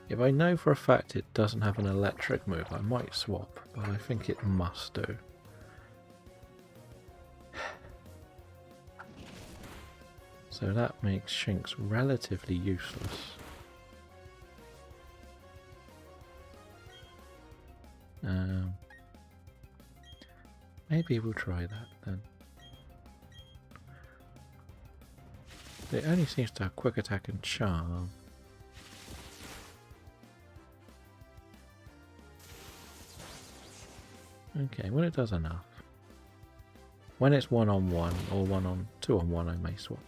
If I know for a fact it doesn't have an electric move, I might swap, but I think it must do. So that makes Shinx relatively useless. Maybe we'll try that then. It only seems to have quick attack and charm. Okay, well it does enough. When it's 1-on-1 or 2-on-1 I may swap.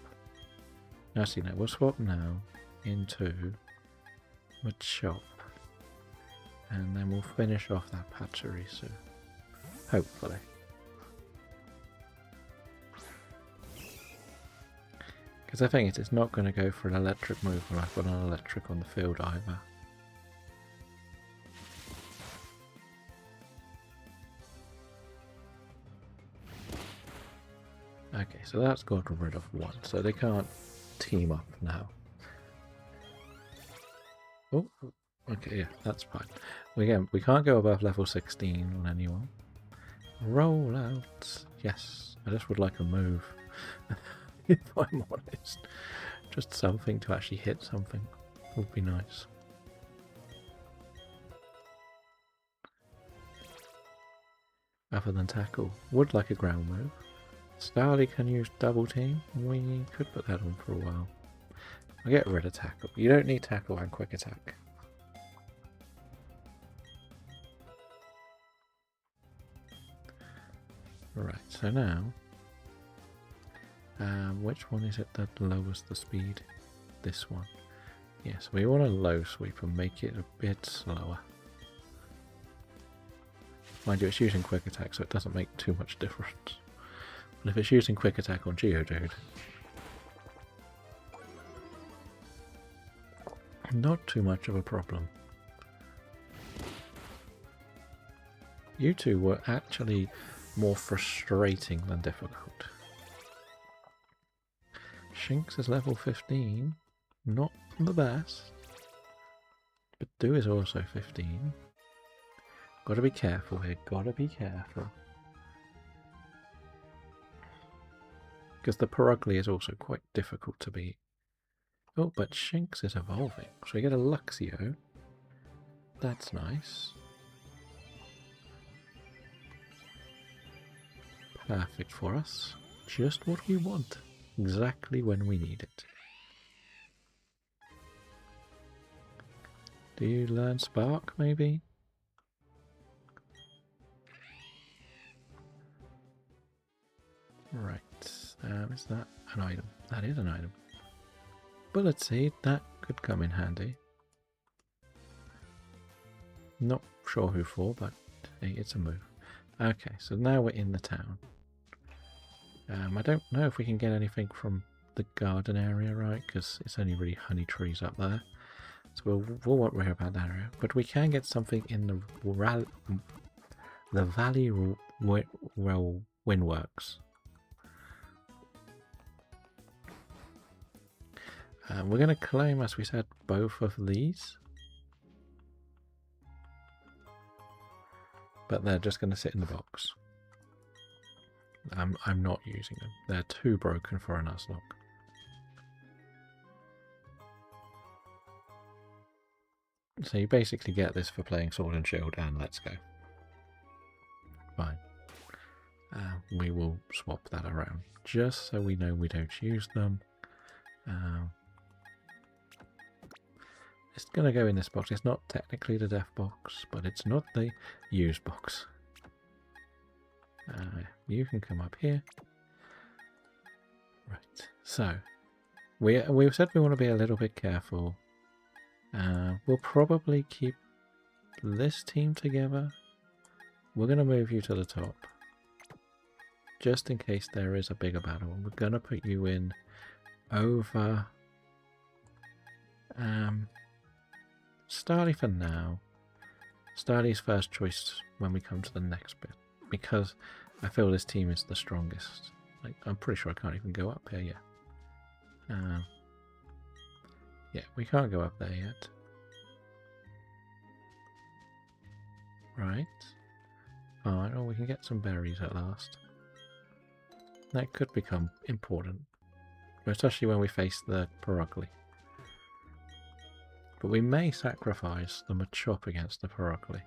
Actually no, we'll swap now into Machop. And then we'll finish off that Pachirisu. Hopefully. Because I think it's not going to go for an electric move when I've got an electric on the field either. Okay, so that's gotten rid of one, so they can't team up now. Oh, okay, yeah, that's fine. Again, we can't go above level 16 on anyone. Roll out. Yes, I just would like a move. If I'm honest. Just something to actually hit something would be nice. Other than tackle. Would like a ground move. Starly can use double team. We could put that on for a while. I'll get rid of tackle. You don't need tackle and quick attack. Right, so now which one is it that lowers the speed? This one. Yes, we want a low sweep and make it a bit slower. Mind you, it's using quick attack, so it doesn't make too much difference. But if it's using quick attack on Geodude, not too much of a problem. You two were actually more frustrating than difficult. Shinx is level 15, not the best, but Do is also 15. Gotta be careful here, gotta be careful. Because the Perugly is also quite difficult to beat. Oh, but Shinx is evolving, so we get a Luxio. That's nice. Perfect for us. Just what we want. Exactly when we need it. Do you learn Spark, maybe? Right. Is that an item? That is an item. Bullet Seed, that could come in handy. Not sure who for, but hey, it's a move. Okay, so now we're in the town. I don't know if we can get anything from the garden area, right? Because it's only really honey trees up there. So we'll won't worry about that area. But we can get something in the Valley Windworks. We're going to claim, as we said, both of these. But they're just going to sit in the box. I'm not using them. They're too broken for a Nuzlocke. So you basically get this for playing Sword and Shield and Let's Go. Fine. We will swap that around just so we know we don't use them. It's going to go in this box. It's not technically the death box, but it's not the use box. You can come up here. Right, so we've said we want to be a little bit careful. We'll probably keep this team together. We're going to move you to the top. Just in case there is a bigger battle. We're going to put you in over Starly for now. Starly's first choice when we come to the next bit. Because I feel this team is the strongest. Like, I'm pretty sure I can't even go up here yet. Yeah, we can't go up there yet. Right. Fine. Oh, we can get some berries at last. That could become important. Especially when we face the Perugly. But we may sacrifice the Machop against the Perugly.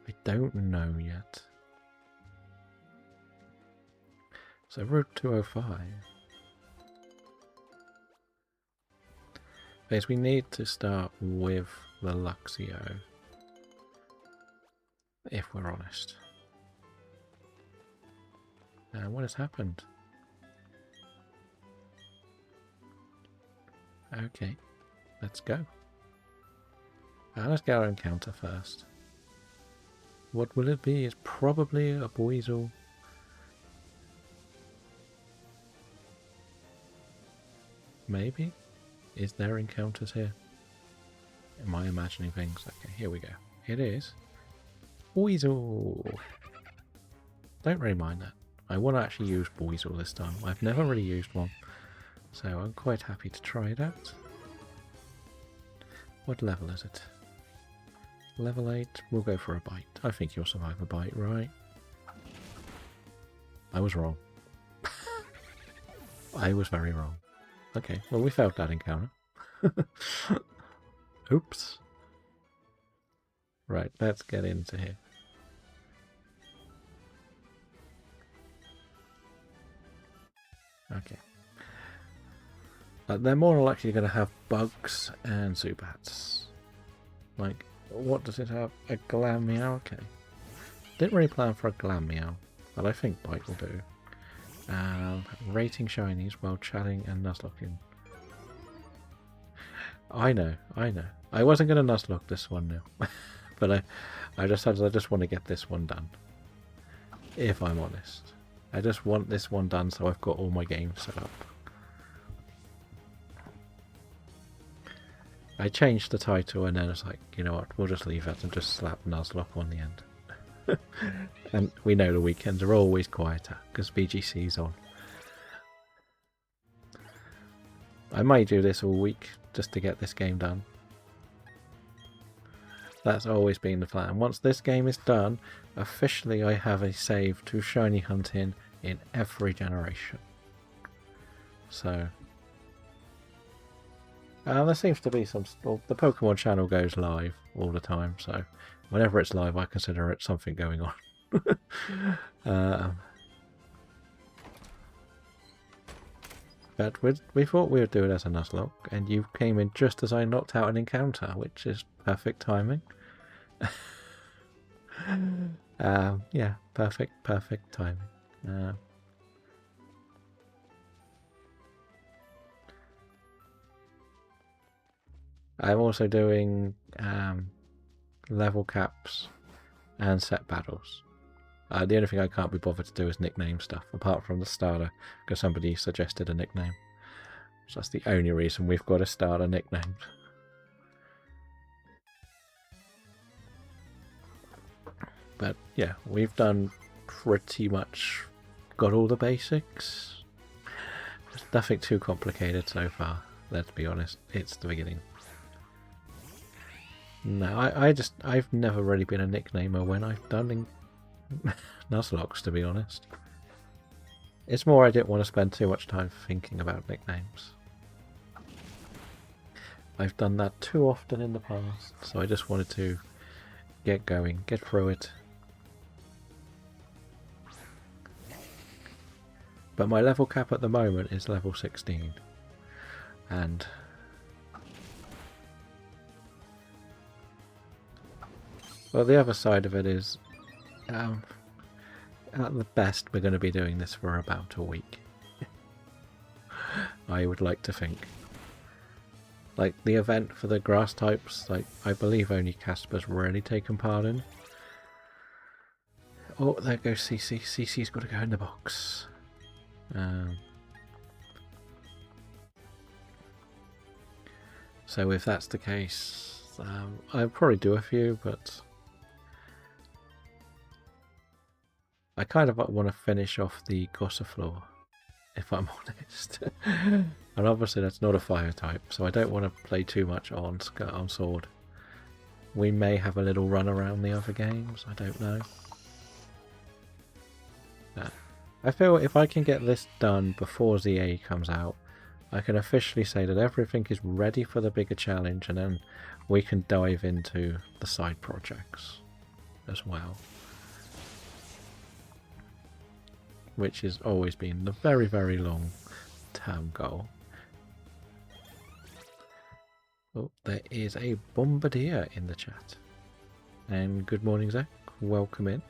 I don't know yet. So Route 205. Because we need to start with the Luxio. If we're honest. What has happened? Okay, let's go. Let's get our encounter first. What will it be? It's probably a Boizel. Maybe? Is there encounters here? Am I imagining things? Okay, here we go. It is. Boizel! Don't really mind that. I want to actually use Boizel this time. I've never really used one. So I'm quite happy to try it out. What level is it? Level 8. We'll go for a bite. I think you'll survive a bite, right? I was wrong. I was very wrong. Okay, well we failed that encounter. Oops. Right, let's get into here. Okay. They're more likely going to have bugs and Zubats. Like, what does it have? A Glameow? Okay. Didn't really plan for a Glameow, but I think Bite will do. Rating shinies while chatting and nuzlocking. I know. I wasn't going to nuzlock this one now. But I just want to get this one done. If I'm honest. I just want this one done so I've got all my games set up. I changed the title and then it's like, you know what, we'll just leave it and just slap Nuzlocke on the end. And we know the weekends are always quieter because VGC's on. I might do this all week just to get this game done. That's always been the plan. Once this game is done, officially I have a save to shiny hunting in every generation. So there seems to be some... the Pokemon channel goes live all the time, so whenever it's live I consider it something going on. But we thought we would do it as a Nuzlocke, and you came in just as I knocked out an encounter, which is perfect timing. Yeah, perfect timing. I'm also doing level caps and set battles. The only thing I can't be bothered to do is nickname stuff, apart from the starter, because somebody suggested a nickname. So that's the only reason we've got a starter nicknamed. But yeah, we've done pretty much got all the basics. There's nothing too complicated so far, let's be honest. It's the beginning. No, I've never really been a nicknamer when I've done Nuzlocks, to be honest. It's more I didn't want to spend too much time thinking about nicknames. I've done that too often in the past, so I just wanted to get going, get through it. But my level cap at the moment is level 16. And well, the other side of it is, at the best, we're going to be doing this for about a week. I would like to think. Like, the event for the grass types, like, I believe only Casper's really taken part in. Oh, there goes CC. CC's got to go in the box. So if that's the case, I'll probably do a few, but I kind of want to finish off the Gossiflor, if I'm honest. And obviously that's not a fire type, so I don't want to play too much on Sword. We may have a little run around the other games, I don't know. I feel if I can get this done before ZA comes out, I can officially say that everything is ready for the bigger challenge, and then we can dive into the side projects as well. Which has always been the very, very long term goal. Oh, there is a bombardier in the chat. And good morning, Zach. Welcome in.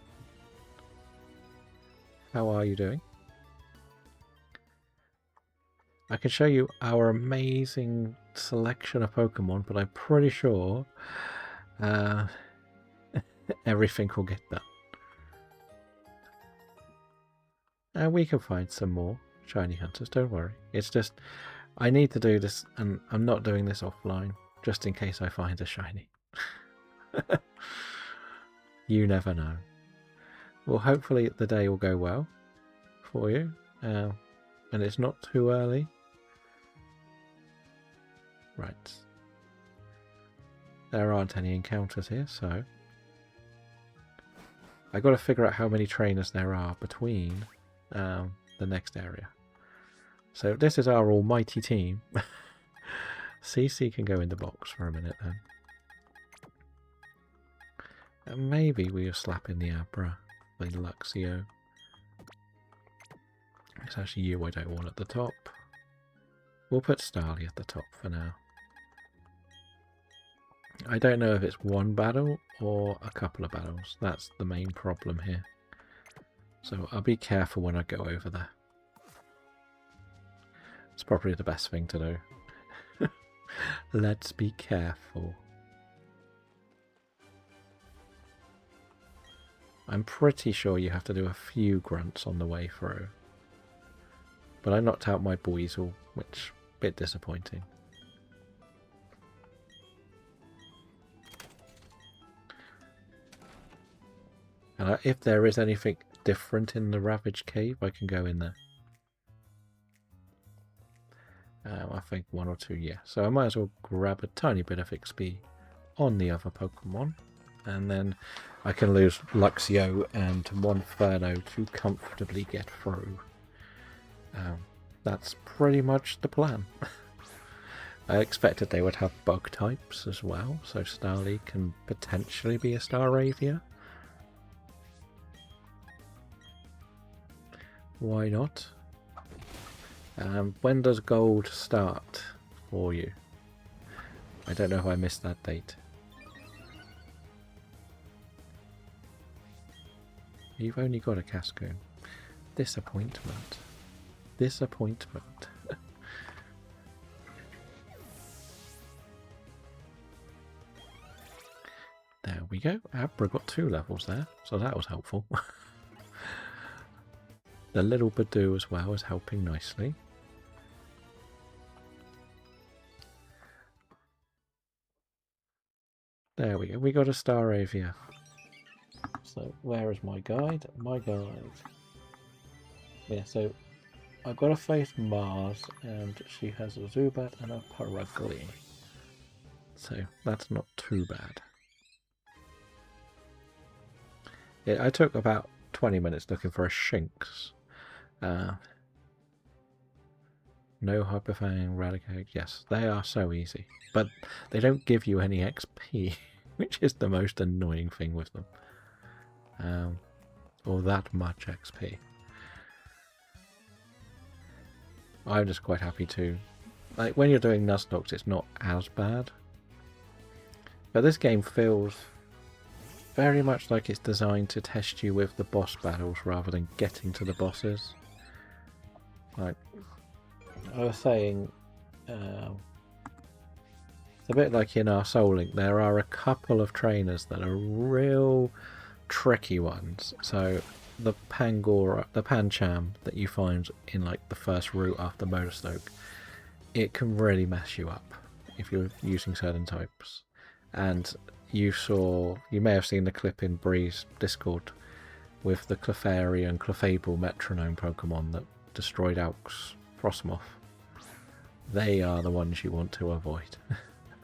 How are you doing? I can show you our amazing selection of Pokemon, but I'm pretty sure everything will get done. And we can find some more shiny hunters, don't worry. It's just, I need to do this, and I'm not doing this offline, just in case I find a shiny. You never know. Well, hopefully the day will go well for you, and it's not too early. Right. There aren't any encounters here, so I got to figure out how many trainers there are between the next area. So this is our almighty team. CC can go in the box for a minute then. And maybe we'll slap in the Abra, the Luxio. It's actually you I don't want at the top. We'll put Starly at the top for now. I don't know if it's one battle or a couple of battles. That's the main problem here. So I'll be careful when I go over there. It's probably the best thing to do. Let's be careful. I'm pretty sure you have to do a few grunts on the way through. But I knocked out my Buizel, which is a bit disappointing. And if there is anything different in the Ravage Cave, I can go in there. I think 1 or 2, yeah. So I might as well grab a tiny bit of XP on the other Pokemon. And then I can lose Luxio and Monferno to comfortably get through. That's pretty much the plan. I expected they would have bug types as well, so Starly can potentially be a Staravia. Why not? When does gold start for you? I don't know if I missed that date. You've only got a Cascoon. Disappointment. Disappointment. There we go. Abra got 2 levels there, so that was helpful. The little Badoo as well is helping nicely. There we go. We got a Staravia. So where is my guide? My guide. Yeah, so I've got to face Mars, and she has a Zubat and a Parugly. So that's not too bad. Yeah, I took about 20 minutes looking for a Shinx. No Hyperfang, Raticate. Yes, they are so easy. But they don't give you any XP, which is the most annoying thing with them. Or that much XP. I'm just quite happy to... Like, when you're doing Nuzlocke, it's not as bad. But this game feels very much like it's designed to test you with the boss battles rather than getting to the bosses. Like, I was saying, it's a bit like in our Soul Link, there are a couple of trainers that are real tricky ones. So the Pangora, the Pancham that you find in like the first route after Motorstoke, it can really mess you up if you're using certain types. And you may have seen the clip in Bree's Discord with the Clefairy and Clefable Metronome Pokemon that destroyed Alk's Frostmoth. They are the ones you want to avoid.